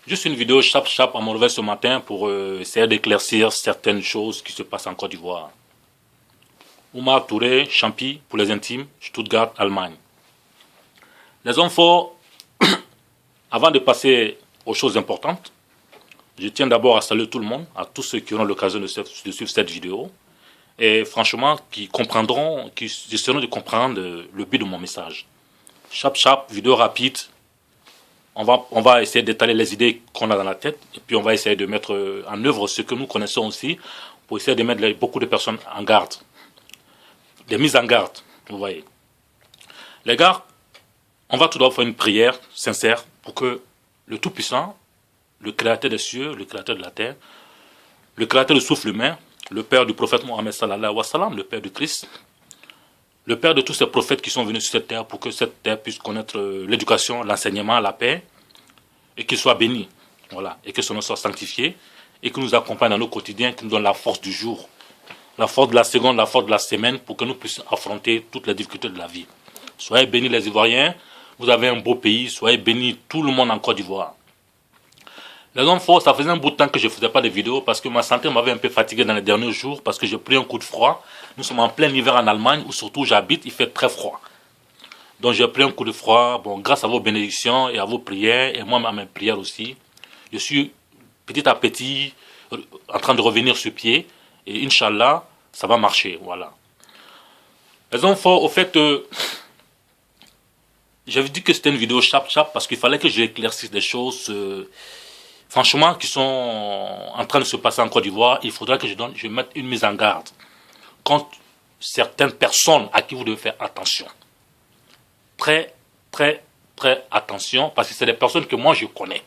Juste une vidéo chap à mon réveil ce matin pour essayer d'éclaircir certaines choses qui se passent en Côte d'Ivoire. Oumar Touré, Champi, pour les intimes, Stuttgart, Allemagne. Les hommes forts, avant de passer aux choses importantes, je tiens d'abord à saluer tout le monde, à tous ceux qui auront l'occasion de suivre cette vidéo, et franchement, qui comprendront, qui essaieront de comprendre le but de mon message. Chap, vidéo rapide. On va essayer d'étaler les idées qu'on a dans la tête, et puis on va essayer de mettre en œuvre ce que nous connaissons aussi, pour essayer de mettre beaucoup de personnes en garde. Des mises en garde, vous voyez. Les gars, on va tout d'abord faire une prière sincère pour que le Tout-Puissant, le Créateur des cieux, le Créateur de la terre, le Créateur du souffle humain, le Père du prophète Mohammed sallallahu alayhi wa sallam, le Père du Christ, le Père de tous ces prophètes qui sont venus sur cette terre pour que cette terre puisse connaître l'éducation, l'enseignement, la paix, et qu'il soit béni, voilà, et que son nom soit sanctifié, et qu'il nous accompagne dans nos quotidiens, qu'il nous donne la force du jour, la force de la seconde, la force de la semaine, pour que nous puissions affronter toutes les difficultés de la vie. Soyez bénis les Ivoiriens, vous avez un beau pays, soyez bénis tout le monde en Côte d'Ivoire. Les hommes forts, ça faisait un bout de temps que je ne faisais pas de vidéos parce que ma santé m'avait un peu fatigué dans les derniers jours parce que j'ai pris un coup de froid. Nous sommes en plein hiver en Allemagne où surtout j'habite, il fait très froid. Donc j'ai pris un coup de froid, bon, grâce à vos bénédictions et à vos prières et moi à mes prières aussi. Je suis petit à petit en train de revenir sur pied et Inch'Allah, ça va marcher, voilà. Les hommes forts, au fait, j'avais dit que c'était une vidéo chap parce qu'il fallait que j'éclaircisse des choses franchement qui sont en train de se passer en Côte d'Ivoire. Il faudra que je mette une mise en garde contre certaines personnes à qui vous devez faire attention. Très attention, parce que c'est des personnes que moi je connais.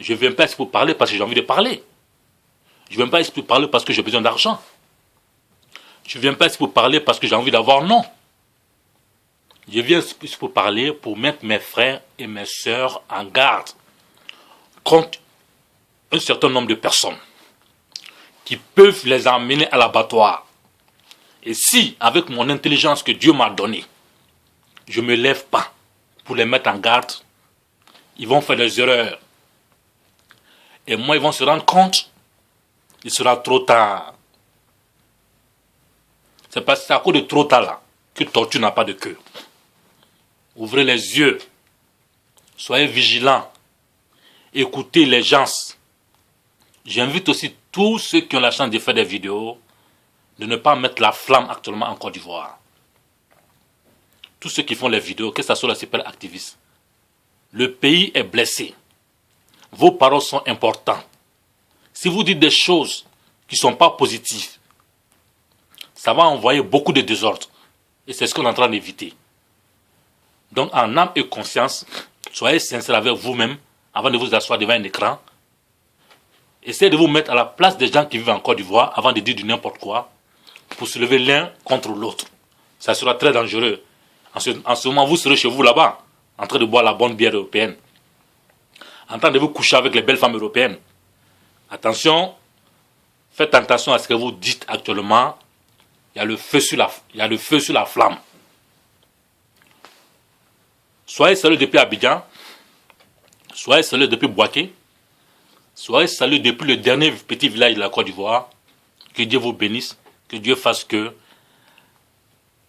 Je ne viens pas ici pour parler parce que j'ai envie de parler. Je ne viens pas ici pour parler parce que j'ai besoin d'argent. Je ne viens pas ici pour parler parce que j'ai envie d'avoir non. Je viens ici pour parler pour mettre mes frères et mes sœurs en garde contre un certain nombre de personnes qui peuvent les emmener à l'abattoir. Et si, avec mon intelligence que Dieu m'a donnée, je ne me lève pas pour les mettre en garde, ils vont faire des erreurs. Et moi, ils vont se rendre compte, il sera trop tard. C'est parce que c'est à cause de trop tard là que tortue n'a pas de queue. Ouvrez les yeux, soyez vigilants, écoutez les gens. J'invite aussi tous ceux qui ont la chance de faire des vidéos de ne pas mettre la flamme actuellement en Côte d'Ivoire. Tous ceux qui font les vidéos, que ce soit la super activiste. Le pays est blessé. Vos paroles sont importantes. Si vous dites des choses qui ne sont pas positives, ça va envoyer beaucoup de désordre. Et c'est ce qu'on est en train d'éviter. Donc, en âme et conscience, soyez sincères avec vous-même avant de vous asseoir devant un écran. Essayez de vous mettre à la place des gens qui vivent en Côte d'Ivoire avant de dire du n'importe quoi pour se lever l'un contre l'autre. Ça sera très dangereux. En ce moment, vous serez chez vous là-bas, en train de boire la bonne bière européenne, en train de vous coucher avec les belles femmes européennes. Attention, faites attention à ce que vous dites actuellement. Il y a le feu sur la flamme. Soyez salués depuis Abidjan, soyez salués depuis Boaké, soyez salués depuis le dernier petit village de la Côte d'Ivoire. Que Dieu vous bénisse, que Dieu fasse que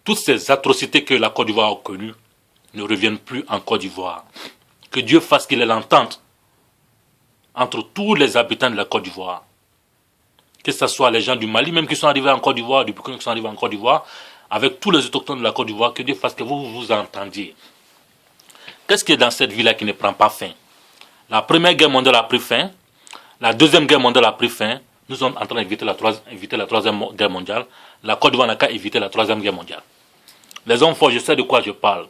toutes ces atrocités que la Côte d'Ivoire a connues ne reviennent plus en Côte d'Ivoire. Que Dieu fasse qu'il ait l'entente entre tous les habitants de la Côte d'Ivoire. Que ce soit les gens du Mali, même qui sont arrivés en Côte d'Ivoire, du Burkina qui sont arrivés en Côte d'Ivoire, avec tous les autochtones de la Côte d'Ivoire, que Dieu fasse que vous vous entendiez. Qu'est-ce qui est dans cette vie-là qui ne prend pas fin? La première guerre mondiale a pris fin. La deuxième guerre mondiale a pris fin. Nous sommes en train d'éviter la troisième guerre mondiale. La Côte d'Ivoire n'a qu'à éviter la troisième guerre mondiale. Les hommes forts, je sais de quoi je parle.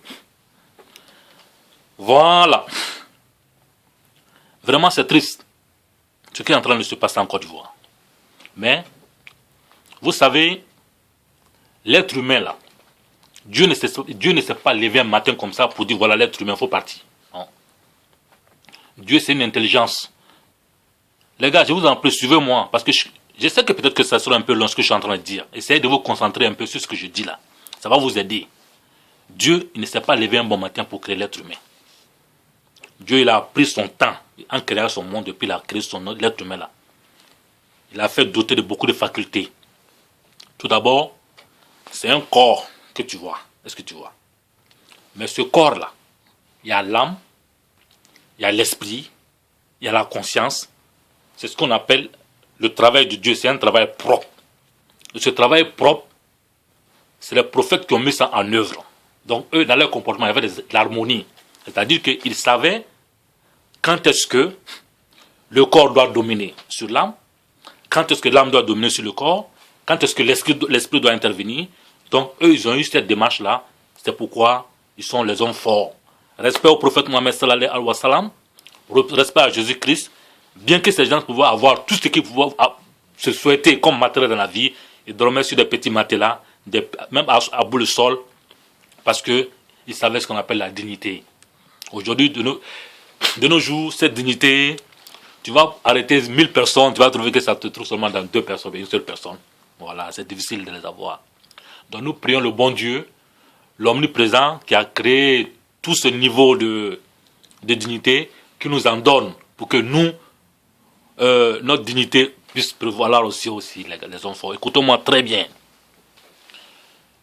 Voilà. Vraiment, c'est triste ce qui est en train de se passer en Côte d'Ivoire. Mais, vous savez, l'être humain là, Dieu ne s'est pas levé un matin comme ça pour dire voilà l'être humain, il faut partir. Non. Dieu c'est une intelligence. Les gars, je vous en prie, suivez-moi, parce que je sais que peut-être que ça sera un peu long ce que je suis en train de dire. Essayez de vous concentrer un peu sur ce que je dis là. Ça va vous aider. Dieu il ne s'est pas levé un bon matin pour créer l'être humain. Dieu, il a pris son temps en créant son monde, depuis il a créé l'être humain là. Il a fait doter de beaucoup de facultés. Tout d'abord, c'est un corps que tu vois. Est-ce que tu vois? Mais ce corps-là, il y a l'âme, il y a l'esprit, il y a la conscience. C'est ce qu'on appelle le travail de Dieu. C'est un travail propre. Et ce travail propre, c'est les prophètes qui ont mis ça en œuvre. Donc eux, dans leur comportement, il y avait de l'harmonie. C'est-à-dire qu'ils savaient quand est-ce que le corps doit dominer sur l'âme, quand est-ce que l'âme doit dominer sur le corps, quand est-ce que l'esprit doit intervenir. Donc eux, ils ont eu cette démarche-là. C'est pourquoi ils sont les hommes forts. Respect au prophète Mohammed sallallahu alayhi wa sallam, respect à Jésus-Christ, bien que ces gens pouvaient avoir tout ce qu'ils pouvaient se souhaiter comme matériel dans la vie, ils dormaient sur des petits matelas, même à bout le sol, parce qu'ils savaient ce qu'on appelle la dignité. Aujourd'hui, de nos jours, cette dignité, tu vas arrêter 1000 personnes, tu vas trouver que ça te trouve seulement dans 2 personnes, une seule personne. Voilà, c'est difficile de les avoir. Donc nous prions le bon Dieu, l'omniprésent, qui a créé tout ce niveau de dignité, qui nous en donne pour que nous, notre dignité puisse prévaloir aussi les hommes forts. Écoutez-moi très bien.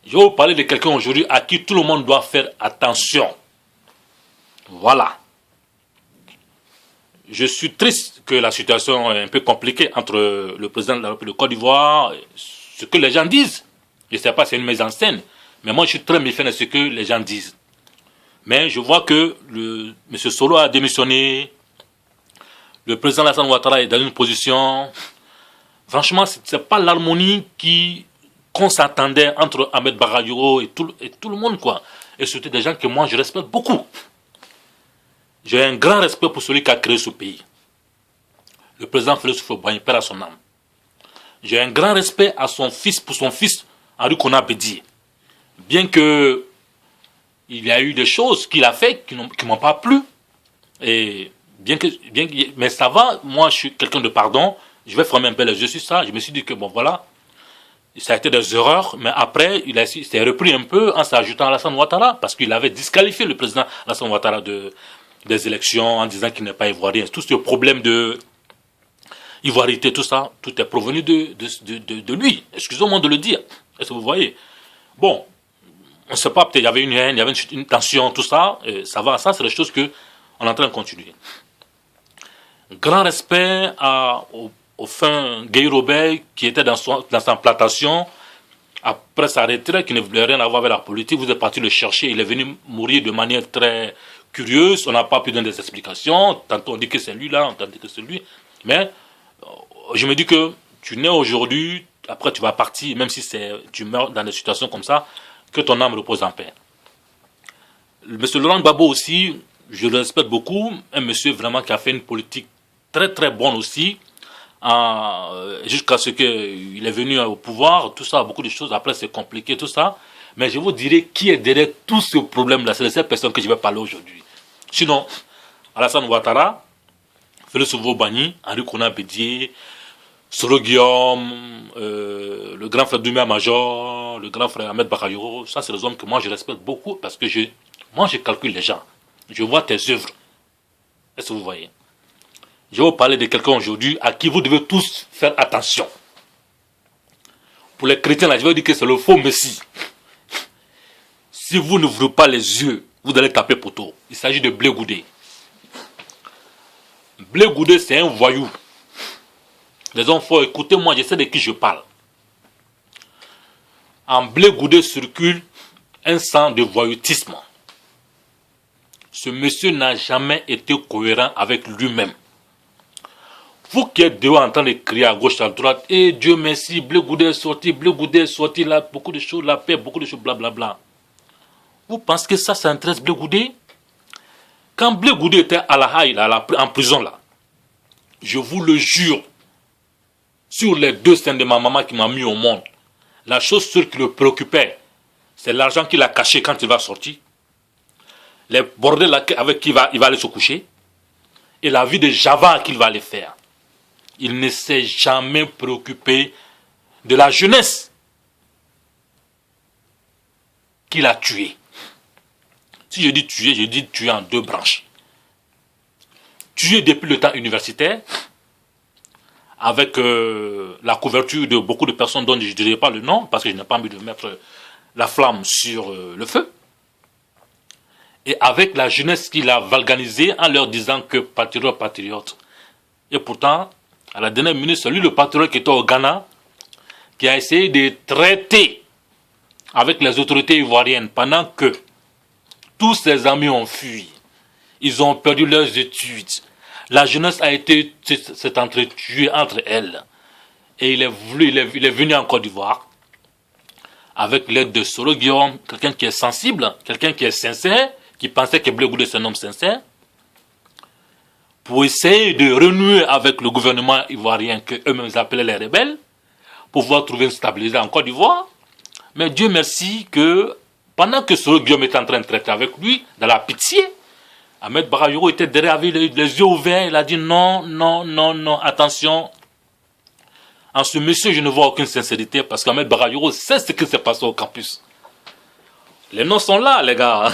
Je vais vous parler de quelqu'un aujourd'hui à qui tout le monde doit faire attention. Voilà. Je suis triste que la situation est un peu compliquée entre le président de la République de Côte d'Ivoire, ce que les gens disent. Je ne sais pas si c'est une mise en scène, mais moi je suis très méfiant de ce que les gens disent. Mais je vois que M. Solo a démissionné, le président Alassane Ouattara est dans une position... Franchement, ce n'est pas l'harmonie qu'on s'attendait entre Ahmed Bagayoko et tout le monde, quoi. Et surtout des gens que moi je respecte beaucoup. J'ai un grand respect pour celui qui a créé ce pays. Le président Félix Houphouët-Boigny, père à son âme. J'ai un grand respect à pour son fils, Henri Konan Bédié. Bien que il y a eu des choses qu'il a fait qui ne m'ont pas plu. Et mais ça va, moi je suis quelqu'un de pardon. Je vais fermer un peu les yeux sur ça. Je me suis dit que bon voilà, ça a été des erreurs, mais après il s'est repris un peu en s'ajoutant à Alassane Ouattara, parce qu'il avait disqualifié le président Alassane Ouattara des élections en disant qu'il n'est pas ivoirien. Tout ce problème de ivoirité, tout ça, tout est provenu de lui. Excusez-moi de le dire. Est-ce que vous voyez? Bon, on ne sait pas, peut-être il y avait une haine, il y avait une tension, tout ça. Ça va, ça c'est les choses qu'on est en train de continuer. Grand respect au fin Guy Robert qui était dans sa plantation après sa retraite, qui ne voulait rien avoir avec la politique. Vous êtes parti le chercher, il est venu mourir de manière très curieuse. On n'a pas pu donner des explications. Tantôt on dit que c'est lui là, tantôt que c'est lui. Mais je me dis que tu nais aujourd'hui, après tu vas partir, même si tu meurs dans des situations comme ça, que ton âme repose en paix. Monsieur Laurent Gbagbo aussi, je le respecte beaucoup, un monsieur vraiment qui a fait une politique très très bonne aussi, jusqu'à ce qu'il est venu au pouvoir, tout ça, beaucoup de choses, après c'est compliqué, tout ça. Mais je vous dirai qui est derrière tout ce problème-là, c'est de cette personne que je vais parler aujourd'hui. Sinon, Alassane Ouattara, Félix Houphouët-Boigny, Henri Konan Bédié, Solo Guillaume, le grand frère Doumbia Major, le grand frère Ahmed Bagayoko, ça c'est des hommes que moi je respecte beaucoup parce que moi je calcule les gens. Je vois tes œuvres. Est-ce que vous voyez? Je vais vous parler de quelqu'un aujourd'hui à qui vous devez tous faire attention. Pour les chrétiens, là, je vais dire que c'est le faux Messie. Si vous n'ouvrez pas les yeux, vous allez taper poteau. Il s'agit de Blé Goudé. Blé Goudé, c'est un voyou. Les enfants, écoutez-moi, je sais de qui je parle. En Blé Goudé circule un sang de voyoutisme. Ce monsieur n'a jamais été cohérent avec lui-même. Vous qui êtes dehors en train de crier à gauche, à droite, et Dieu merci, Blé Goudé est sorti, là, beaucoup de choses, la paix, beaucoup de choses, blablabla. Vous pensez que ça intéresse Blé Goudé? Quand Blé Goudé était à la Haye, en prison, là, je vous le jure, sur les 2 seins de ma maman qui m'a mis au monde, la chose sûre qui le préoccupait, c'est l'argent qu'il a caché quand il va sortir, les bordels avec qui il va aller se coucher, et la vie de Java qu'il va aller faire. Il ne s'est jamais préoccupé de la jeunesse qu'il a tuée. Si je dis tuer en 2 branches. tué depuis le temps universitaire, avec la couverture de beaucoup de personnes dont je ne dirai pas le nom, parce que je n'ai pas envie de mettre la flamme sur le feu, et avec la jeunesse qu'il a valganisée en leur disant que patriote, patriote. Et pourtant, à la dernière minute, c'est lui le patriote qui était au Ghana, qui a essayé de traiter avec les autorités ivoiriennes pendant que tous ses amis ont fui. Ils ont perdu leurs études. La jeunesse s'est entretuée entre elles. Et il est venu en Côte d'Ivoire avec l'aide de Soro Guillaume, quelqu'un qui est sensible, quelqu'un qui est sincère, qui pensait que Blé Goudé c'est un homme sincère, pour essayer de renouer avec le gouvernement ivoirien que eux-mêmes appelaient les rebelles, pour pouvoir trouver une stabilité en Côte d'Ivoire. Mais Dieu merci que pendant que Soro Guillaume était en train de traiter avec lui, dans la pitié, Ahmed Bakayoko était derrière avec les yeux ouverts, il a dit non, non, non, non, attention. En ce monsieur, je ne vois aucune sincérité parce qu'Ahmed Bakayoko sait ce qui s'est passé au campus. Les noms sont là, les gars.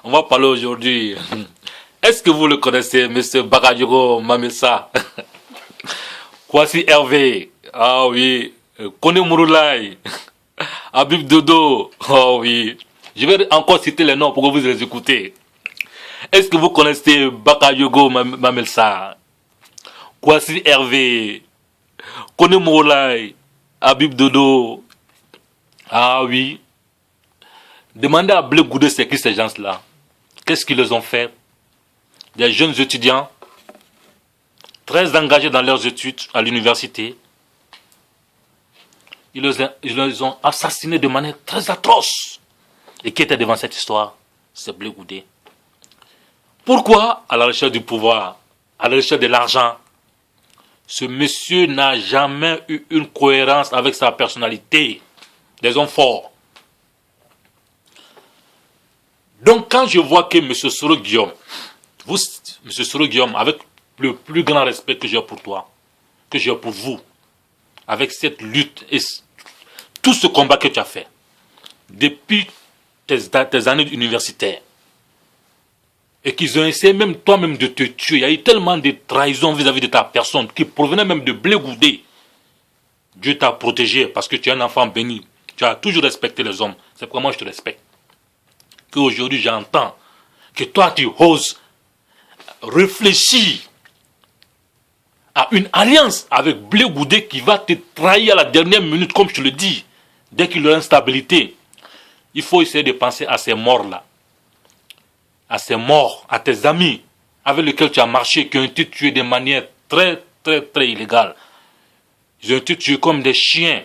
On va parler aujourd'hui. Est-ce que vous le connaissez, monsieur Bakayoko Mamessa? Kwasi Hervé. Ah oui. Kone Mouroulaye. Habib Dodo. Oh oui. Je vais encore citer les noms pour que vous les écoutez. Est-ce que vous connaissez Bakayoko Mamessa? Kwasi Hervé. Kone Mouroulaye. Habib Dodo. Ah oui. Demandez à Blé Goudé c'est qui ces gens-là. Qu'est-ce qu'ils les ont fait? Des jeunes étudiants très engagés dans leurs études à l'université. Ils les ont assassinés de manière très atroce. Et qui était devant cette histoire? C'est Blé Goudé. Pourquoi? À la recherche du pouvoir, à la recherche de l'argent. Ce monsieur n'a jamais eu une cohérence avec sa personnalité. Des hommes forts. Donc quand je vois que M. Soro Guillaume, vous, M. Soro Guillaume, avec le plus grand respect que j'ai pour toi, que j'ai pour vous, avec cette lutte et tout ce combat que tu as fait, depuis tes années universitaires, et qu'ils ont essayé même toi-même de te tuer, il y a eu tellement de trahisons vis-à-vis de ta personne, qui provenaient même de Blé Goudé. Dieu t'a protégé parce que tu es un enfant béni. Tu as toujours respecté les hommes. C'est pourquoi moi je te respecte. Qu'aujourd'hui j'entends que toi tu oses réfléchir à une alliance avec Blé Goudé qui va te trahir à la dernière minute, comme je te le dis, dès qu'il y aura une stabilité. Il faut essayer de penser à ces morts-là, à ces morts, à tes amis avec lesquels tu as marché, qui ont été tués de manière très, très, très illégale. Ils ont été tués comme des chiens.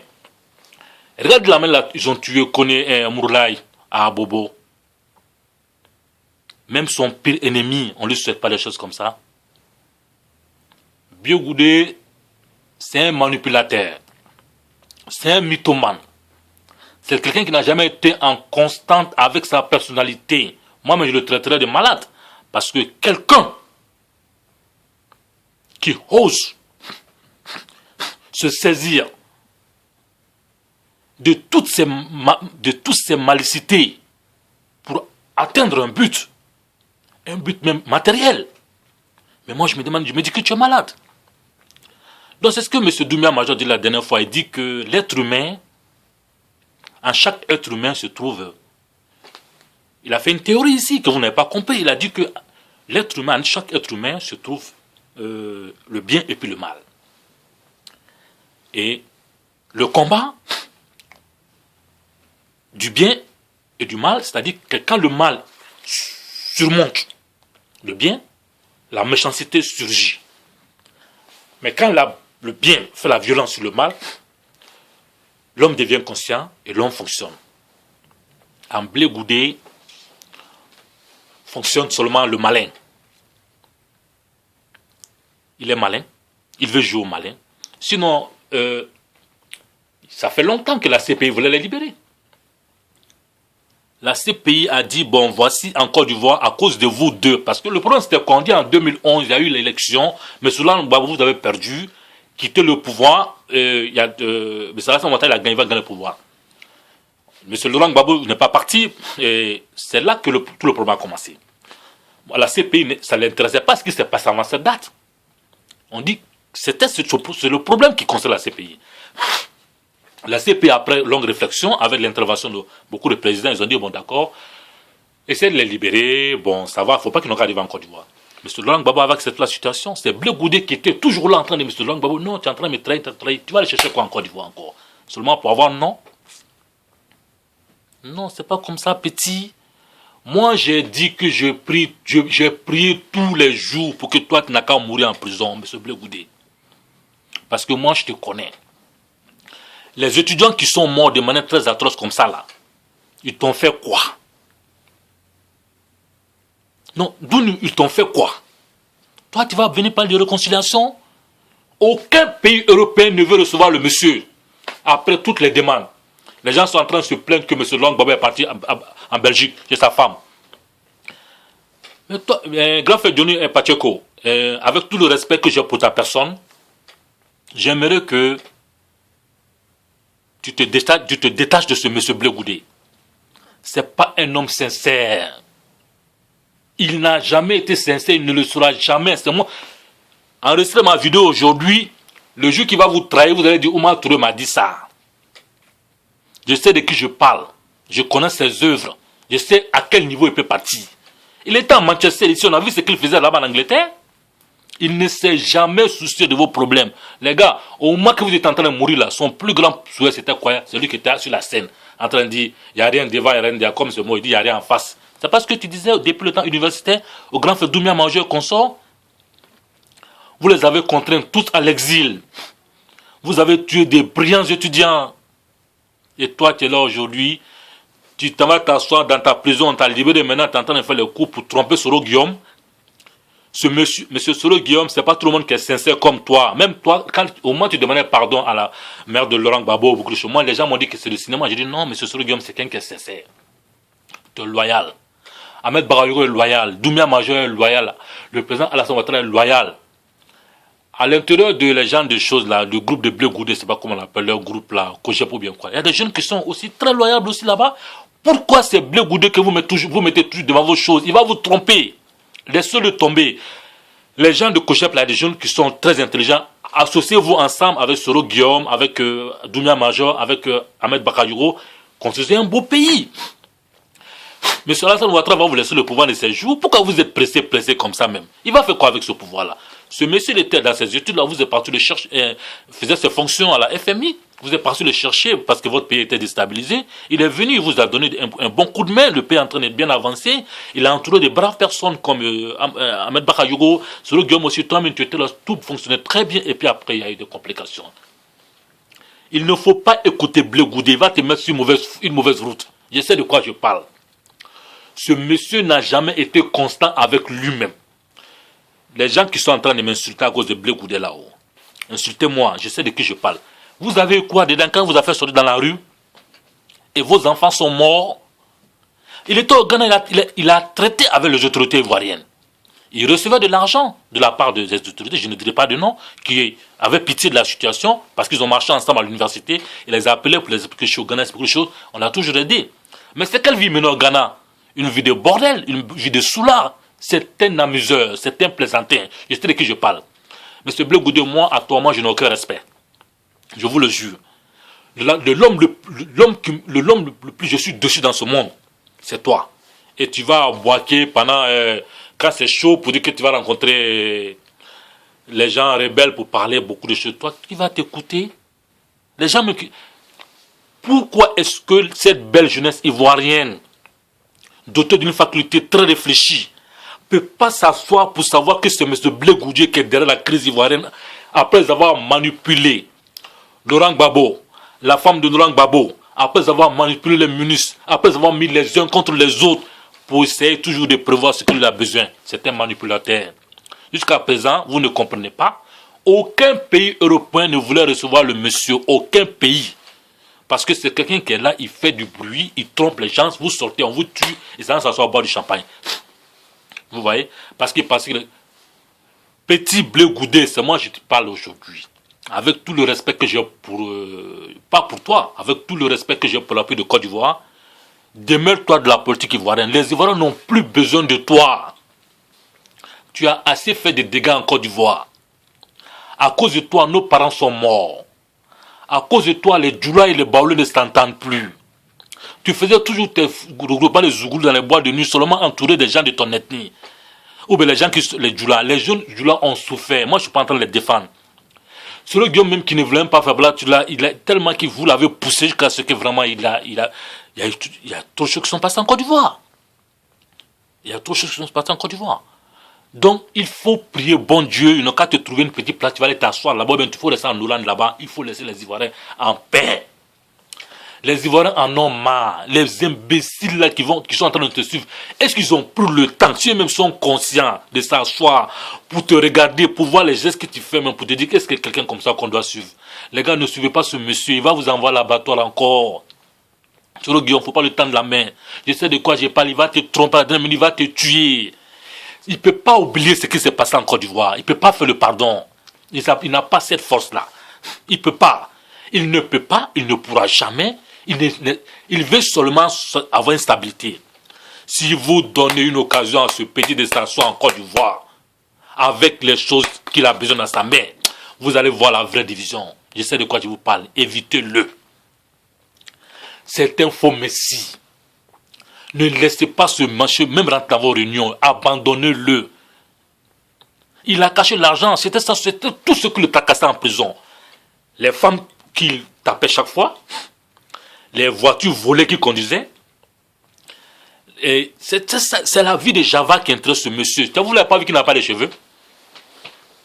Regarde la main là, ils ont tué Kone Mouroulaye à Abobo. Même son pire ennemi, on ne lui souhaite pas des choses comme ça. Blé Goudé, c'est un manipulateur. C'est un mythomane. C'est quelqu'un qui n'a jamais été en constante avec sa personnalité. Moi-même, je le traiterais de malade. Parce que quelqu'un qui ose se saisir de toutes ces malicités pour atteindre un but même matériel. Mais moi, je me dis que tu es malade. Donc, c'est ce que M. Doumbia Major dit la dernière fois. Il dit que l'être humain, en chaque être humain se trouve... Il a fait une théorie ici que vous n'avez pas compris. Il a dit que l'être humain, en chaque être humain se trouve le bien et puis le mal. Et le combat du bien et du mal, c'est-à-dire que quand le mal surmonte le bien, la méchanceté surgit. Mais quand le bien fait la violence sur le mal, l'homme devient conscient et l'homme fonctionne. En Blé Goudé, fonctionne seulement le malin. Il est malin, il veut jouer au malin. Sinon, ça fait longtemps que la CPI voulait les libérer. La CPI a dit, bon, voici en Côte d'Ivoire à cause de vous deux. Parce que le problème, c'était qu'on dit en 2011, il y a eu l'élection, mais Laurent Gbagbo, vous avez perdu, quitté le pouvoir, mais ça il va gagner le pouvoir. M. Laurent Gbagbo n'est pas parti, et c'est là que tout le problème a commencé. La CPI, ça ne l'intéressait pas ce qui s'est passé avant cette date. On dit que c'est le problème qui concerne la CPI. La CPI, après longue réflexion, avec l'intervention de beaucoup de présidents, ils ont dit, bon d'accord, essayez de les libérer, bon ça va, il ne faut pas qu'ils n'ont qu'à arriver en Côte d'Ivoire. M. Laurent Gbagbo, avec cette la situation, c'est Blé Goudé qui était toujours là en train de dire, M. Laurent Gbagbo, non, tu es en train de me trahir, tu vas aller chercher quoi en Côte d'Ivoire encore? Seulement pour avoir non? Non, c'est pas comme ça, petit. Moi, j'ai dit que j'ai prié tous les jours pour que toi, tu n'as qu'à mourir en prison, M. Blé Goudé. Parce que moi, je te connais. Les étudiants qui sont morts de manière très atroce comme ça, là, ils t'ont fait quoi? Non, ils t'ont fait quoi? Toi, tu vas venir parler de réconciliation? Aucun pays européen ne veut recevoir le monsieur. Après toutes les demandes. Les gens sont en train de se plaindre que M. Laurent Gbagbo est parti en Belgique chez sa femme. Mais toi, grand frère Johnny Pacheco, avec tout le respect que j'ai pour ta personne, j'aimerais que tu te détaches de ce M. Blé Goudé. Ce n'est pas un homme sincère. Il n'a jamais été sincère, il ne le sera jamais. C'est moi. Enregistrez ma vidéo aujourd'hui. Le jour qui va vous trahir, vous allez dire Oumar Touré m'a dit ça. Je sais de qui je parle. Je connais ses œuvres. Je sais à quel niveau il peut partir. Il était en Manchester ici, on a vu ce qu'il faisait là-bas en Angleterre. Il ne s'est jamais soucié de vos problèmes. Les gars, au moment que vous êtes en train de mourir là, son plus grand souhait c'était quoi? C'est lui qui était sur la scène, en train de dire, il n'y a rien devant, il n'y a rien derrière, comme ce mot, il dit, il n'y a rien en face. C'est parce que tu disais depuis le temps universitaire, au grand frère Doumia Mangeur consort, vous les avez contraints tous à l'exil. Vous avez tué des brillants étudiants. Et toi, tu es là aujourd'hui, tu t'en vas t'asseoir dans ta prison, on t'a libéré, maintenant tu es en train de faire le coup pour tromper Soro Guillaume. Ce monsieur Soro Guillaume, c'est pas tout le monde qui est sincère comme toi. Même toi, quand au moins tu demandais pardon à la mère de Laurent Gbagbo, beaucoup de choses. Moi, les gens m'ont dit que c'est le cinéma. J'ai dit non, monsieur Soro Guillaume, c'est quelqu'un qui est sincère. Tu es loyal. Ahmed Bakayoko est loyal. Doumia Mangeur est loyal. Le président Alassane Ouattara est loyal. À l'intérieur de les gens de choses là, du groupe de Blé Goudé, c'est pas comment on appelle leur groupe là, Kojep ou bien quoi. Il y a des jeunes qui sont aussi très loyables aussi là-bas. Pourquoi c'est Blé Goudé que vous mettez toujours devant vos choses? Il va vous tromper. Laissez-le tomber. Les gens de Kojep, là, des jeunes qui sont très intelligents, associez-vous ensemble avec Soro Guillaume, avec Doumia Mangeur, avec Ahmed Bakayoko, construisez un beau pays. Mais Alassane Ouattara va vous laisser le pouvoir de ses jours. Pourquoi vous êtes pressé comme ça même? Il va faire quoi avec ce pouvoir-là? Ce monsieur, il était dans ses études, là, vous êtes parti le chercher, faisait ses fonctions à la FMI. Vous êtes parti le chercher parce que votre pays était déstabilisé. Il est venu, il vous a donné un bon coup de main. Le pays est en train d'être bien avancé. Il a entouré de braves personnes comme Ahmed Bakayoko, Soro Guillaume aussi. Toi-même, tu étais là, tout fonctionnait très bien. Et puis après, il y a eu des complications. Il ne faut pas écouter Blé Goudé. Il va te mettre sur une mauvaise route. Je sais de quoi je parle. Ce monsieur n'a jamais été constant avec lui-même. Les gens qui sont en train de m'insulter à cause de Blé Goudé là-haut, insultez-moi, je sais de qui je parle. Vous avez quoi dedans quand vous avez fait sortir dans la rue et vos enfants sont morts? Il était au Ghana, il a traité avec les autorités ivoiriennes. Il recevait de l'argent de la part des autorités, je ne dirai pas de nom, qui avaient pitié de la situation parce qu'ils ont marché ensemble à l'université. Il les a appelés pour les expliquer chez au Ghana, beaucoup de choses. On a toujours aidé. Mais c'est quelle vie maintenant au Ghana? Une vie de bordel, une vie de soulard. C'est un amuseur, c'est un plaisantin. Je sais de qui je parle. Monsieur Blé Goudé, moi, actuellement, je n'ai aucun respect. Je vous le jure. L'homme le plus je suis dessus dans ce monde, c'est toi. Et tu vas boiter pendant, quand c'est chaud, pour dire que tu vas rencontrer les gens rebelles pour parler beaucoup de choses. Toi, qui vas t'écouter? Les gens me... Pourquoi est-ce que cette belle jeunesse ivoirienne, dotée d'une faculté très réfléchie, ne peut pas s'asseoir pour savoir que c'est M. Blé Goudé qui est derrière la crise ivoirienne après avoir manipulé Laurent Gbagbo, la femme de Laurent Gbagbo, après avoir manipulé les ministres, après avoir mis les uns contre les autres pour essayer toujours de prévoir ce qu'il a besoin. C'est un manipulateur. Jusqu'à présent, vous ne comprenez pas. Aucun pays européen ne voulait recevoir le monsieur. Aucun pays. Parce que c'est quelqu'un qui est là, il fait du bruit, il trompe les gens, vous sortez, on vous tue, et ça s'assoit à boire du champagne. Vous voyez? Parce que petit Blé Goudé, c'est moi qui te parle aujourd'hui. Avec tout le respect que j'ai pour... pas pour toi, avec tout le respect que j'ai pour la pays de Côte d'Ivoire, démêle-toi de la politique ivoirienne. Les Ivoiriens n'ont plus besoin de toi. Tu as assez fait de dégâts en Côte d'Ivoire. À cause de toi, nos parents sont morts. À cause de toi, les Djoula et les Baoulés ne s'entendent plus. Tu faisais toujours tes regroupements de Zougoulou dans les boîtes de nuit, seulement entouré des gens de ton ethnie. Ou bien les gens qui sont les Djoula. Les jeunes Djoula ont souffert. Moi, je ne suis pas en train de les défendre. C'est le Guillaume même qui ne voulait même pas faire là, il a tellement qu'il vous l'avez poussé jusqu'à ce que vraiment il y a trop de choses qui sont passées en Côte d'Ivoire. Il y a trop de choses qui sont passées en Côte d'Ivoire. Donc, il faut prier, bon Dieu, il n'a qu'à te trouver une petite place, tu vas aller t'asseoir là-bas, il faut rester en Hollande là-bas, il faut laisser les Ivoiriens en paix. Les Ivoiriens en ont marre. Les imbéciles là qui sont en train de te suivre, est-ce qu'ils ont pris le temps, si eux-mêmes sont conscients de s'asseoir pour te regarder, pour voir les gestes que tu fais, même pour te dire qu'est-ce que quelqu'un comme ça qu'on doit suivre. Les gars, ne suivez pas ce monsieur, il va vous envoyer à l'abattoir encore. Sur le Guillaume, il ne faut pas le tendre la main. Je sais de quoi j'ai parlé, il va te tromper, il va te tuer. Il ne peut pas oublier ce qui s'est passé en Côte d'Ivoire. Il ne peut pas faire le pardon. Il n'a pas cette force-là. Il ne peut pas. Il ne peut pas, il ne pourra jamais. Il veut seulement avoir une stabilité. Si vous donnez une occasion à ce petit de s'asseoir en Côte d'Ivoire, avec les choses qu'il a besoin dans sa main, vous allez voir la vraie division. Je sais de quoi je vous parle. Évitez-le. C'est un faux messie. Ne laissez pas ce marché, même rentrer dans vos réunions. Abandonnez-le. Il a caché l'argent. C'était tout ce qui le tracassait en prison. Les femmes qu'il tapait chaque fois. Les voitures volées qu'il conduisait. Et c'est la vie de Java qui intéresse ce monsieur. Vous ne l'avez pas vu qu'il n'a pas de cheveux?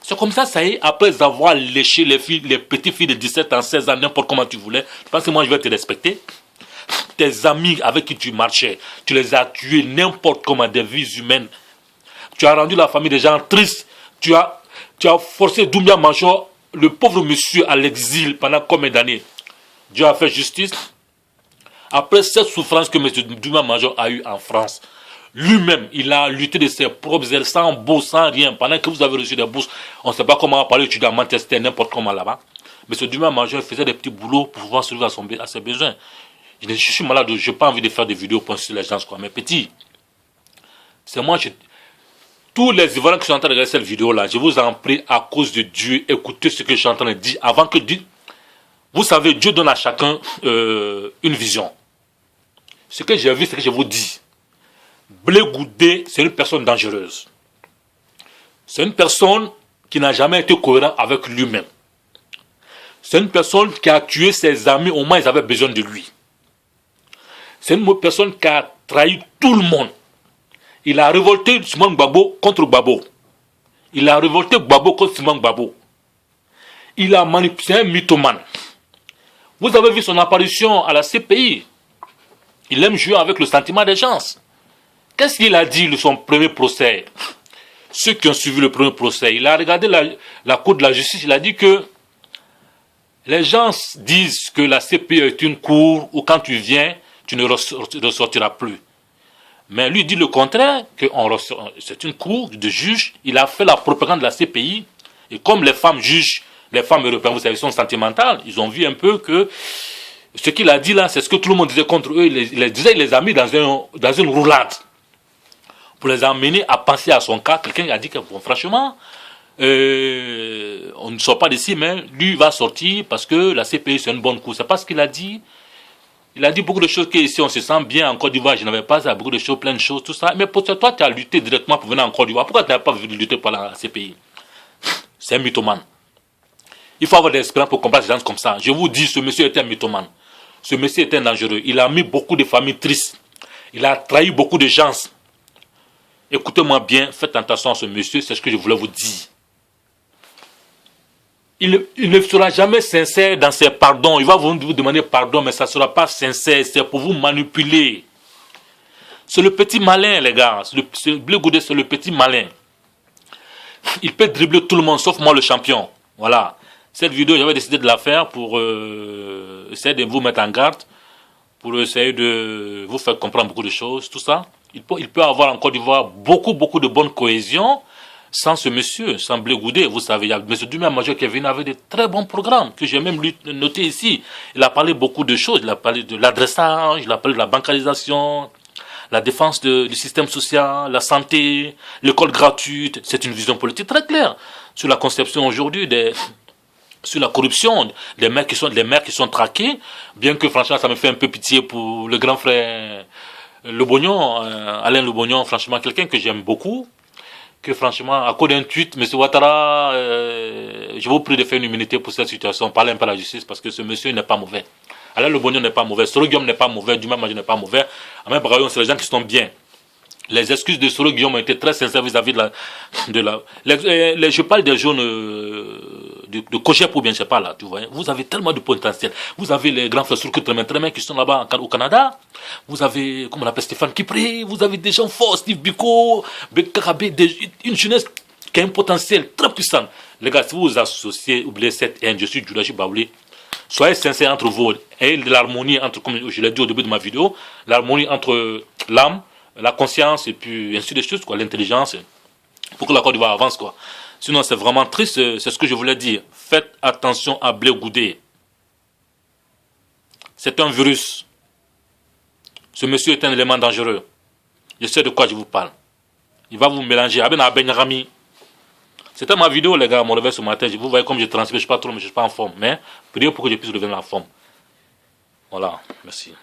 C'est comme ça y est, après avoir léché les petites filles de 17 ans, 16 ans, n'importe comment tu voulais, tu penses que moi je vais te respecter? Tes amis avec qui tu marchais, tu les as tués n'importe comment, des vies humaines. Tu as rendu la famille des gens tristes. Tu as forcé Doumbia Major, le pauvre monsieur, à l'exil pendant combien d'années? Dieu a fait justice. Après cette souffrance que M. Doumbia Major a eue en France, lui-même, il a lutté de ses propres ailes, sans bourse, sans rien. Pendant que vous avez reçu des bourses, on ne sait pas comment parler, tu dois Manchester, n'importe comment là-bas. M. Doumbia Major faisait des petits boulots pour pouvoir survivre à ses besoins. Je suis malade, je n'ai pas envie de faire des vidéos pour sur les gens, quoi. Mais petit, c'est moi, tous les Ivoiriens qui sont en train de regarder cette vidéo-là, je vous en prie, à cause de Dieu, écoutez ce que je suis en train de dire, avant que Dieu... Vous savez, Dieu donne à chacun une vision. Ce que j'ai vu, c'est que je vous dis. Blé Goudé, c'est une personne dangereuse. C'est une personne qui n'a jamais été cohérent avec lui-même. C'est une personne qui a tué ses amis, au moins ils avaient besoin de lui. C'est une personne qui a trahi tout le monde. Il a révolté Simon Gbagbo contre Gbagbo. Il a révolté Gbagbo contre Simon Gbagbo. Il a manipulé, c'est un mythomane. Vous avez vu son apparition à la CPI. Il aime jouer avec le sentiment des gens. Qu'est-ce qu'il a dit de son premier procès? Ceux qui ont suivi le premier procès, il a regardé la cour de la justice, il a dit que les gens disent que la CPI est une cour où quand tu viens, tu ne ressortiras plus. Mais lui dit le contraire, que c'est une cour de juges. Il a fait la propagande de la CPI. Et comme les femmes jugent, les femmes européennes, vous savez, sont sentimentales, ils ont vu un peu que ce qu'il a dit là, c'est ce que tout le monde disait contre eux. Il les a mis dans une roulade. Pour les amener à penser à son cas. Quelqu'un a dit que, bon, franchement, on ne sort pas d'ici, mais lui va sortir parce que la CPI, c'est une bonne cour. C'est pas ce qu'il a dit. Il a dit beaucoup de choses qu'ici, on se sent bien. En Côte d'Ivoire, je n'avais pas ça, beaucoup de choses, plein de choses, tout ça. Mais pour toi, tu as lutté directement pour venir en Côte d'Ivoire. Pourquoi tu n'as pas lutté pour la CPI? C'est un mythomane. Il faut avoir de l'expérience pour combattre des gens comme ça. Je vous dis, ce monsieur était un mythomane. Ce monsieur était dangereux. Il a mis beaucoup de familles tristes. Il a trahi beaucoup de gens. Écoutez-moi bien, faites attention à ce monsieur, c'est ce que je voulais vous dire. Il ne sera jamais sincère dans ses pardons. Il va vous demander pardon, mais ça ne sera pas sincère. C'est pour vous manipuler. C'est le petit malin, les gars. Blé Goudé, c'est le petit malin. Il peut dribbler tout le monde, sauf moi, le champion. Voilà. Cette vidéo, j'avais décidé de la faire pour essayer de vous mettre en garde, pour essayer de vous faire comprendre beaucoup de choses, tout ça. Il peut avoir en Côte d'Ivoire beaucoup de bonne cohésion sans ce monsieur, sans Blé Goudé. Vous savez, il y a M. Doumbia Major qui est venu avec de très bons programmes que j'ai même noté ici. Il a parlé beaucoup de choses. Il a parlé de l'adressage, il a parlé de la bancarisation, la défense du système social, la santé, l'école gratuite. C'est une vision politique très claire sur la conception aujourd'hui sur la corruption, les maires qui sont traqués, bien que franchement ça me fait un peu pitié pour le grand frère Le Bognon, Alain Le Bognon, franchement quelqu'un que j'aime beaucoup, que franchement à cause d'un tweet, M. Ouattara, je vous prie de faire une immunité pour cette situation, parlez un peu à la justice parce que ce monsieur n'est pas mauvais. Alain Le Bognon n'est pas mauvais, Soro Guillaume n'est pas mauvais, Duma Madjo n'est pas mauvais, Ahmed Bagayoun c'est les gens qui sont bien. Les excuses de Soro Guillaume ont été très sincères vis-à-vis je parle des jeunes de Cogep ou bien je sais pas là, tu vois. Vous avez tellement de potentiel. Vous avez les grands frères Surtout Tremen qui sont là-bas au Canada. Vous avez, comment on appelle, Stéphane Kipré. Vous avez des gens forts, Steve Biko, Bekarabe, une jeunesse qui a un potentiel très puissant. Les gars, si vous vous associez, oubliez cette haine, je suis Djoulaji Baouli. Soyez sincères entre vous. Et l'harmonie entre, comme je l'ai dit au début de ma vidéo, l'harmonie entre l'âme, la conscience et puis ainsi de suite, quoi, l'intelligence, pour que la Côte d'Ivoire avance, quoi. Sinon, c'est vraiment triste, c'est ce que je voulais dire. Faites attention à Blé Goudé. C'est un virus. Ce monsieur est un élément dangereux. Je sais de quoi je vous parle. Il va vous mélanger. C'était ma vidéo, les gars, mon réveil ce matin. Vous voyez comme je transmets, je ne suis pas trop, mais je ne suis pas en forme. Mais priez pour que je puisse revenir en forme. Voilà, merci.